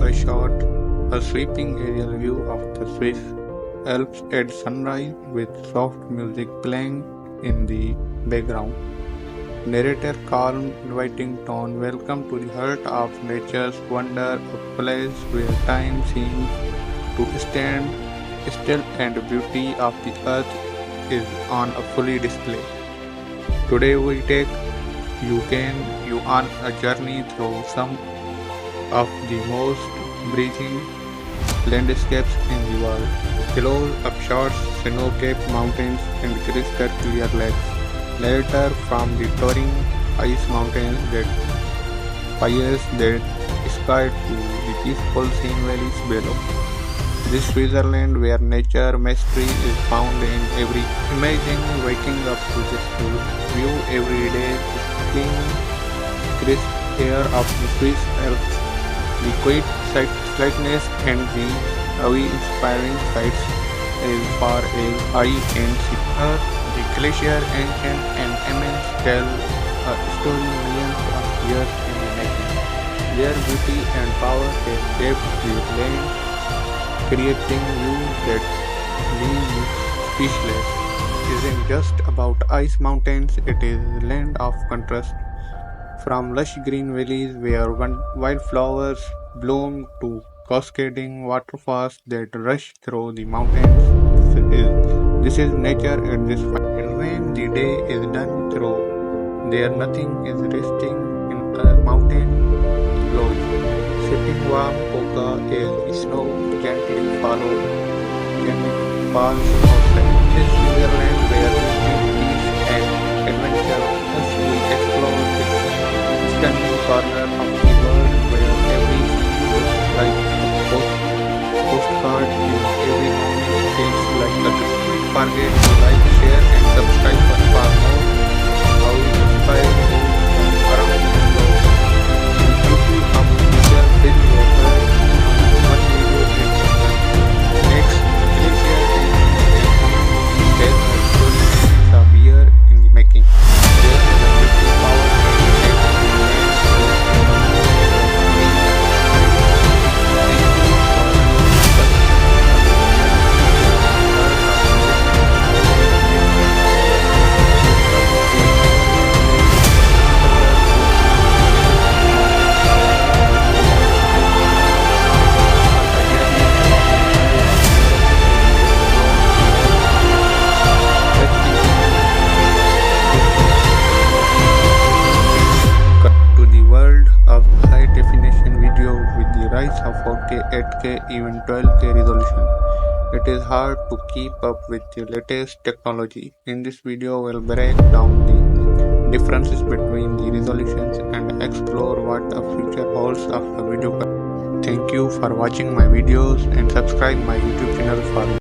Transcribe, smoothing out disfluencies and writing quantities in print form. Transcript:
a shot, a sweeping aerial view of the Swiss Alps at sunrise with soft music playing in the background. Narrator calm, inviting tone. Welcome to the heart of nature's wonder, a place where time seems to stand still and the beauty of the earth is on a fully display. Today we take you on a journey through some of the most breathing landscapes in the world. Hills, upshots, snow-capped mountains, and crystal clear lakes. Later, from the towering ice mountains that fires that sky to the peaceful scene valleys below. This Switzerland where nature mastery is found in every. Imagine waking up to this view every day, the clean, crisp air of the Swiss Alps, the quiet sightliness and the awe-inspiring sights as far as eye can see. The glacier, ancient and immense, tell a story millions of years in the making. Their beauty and power have shaped the land, creating views that leave you speechless. It isn't just about ice mountains, it is a land of contrast. From lush green valleys where wildflowers bloom to cascading waterfalls that rush through the mountains. This is nature at this point. And when the day is done through, there nothing is resting in a mountain lodge, sipping warm cocoa as the snow gently falls outside. This Switzerland where peace and adventure as we explore this stunning corner of the world where every scene looks like a postcard and every moment feels like a trip. Don't forget to like, share and subscribe for more how we inspire you around the globe. The beauty of nature fills your heart one video at a time. Next, glacier and tell a story of a year in the making. There is a beauty power of 4K, 8K, even 12K resolution. It is hard to keep up with the latest technology. In this video, we'll break down the differences between the resolutions and explore what the future holds of the video. Thank you for watching my videos and subscribe my YouTube channel for more.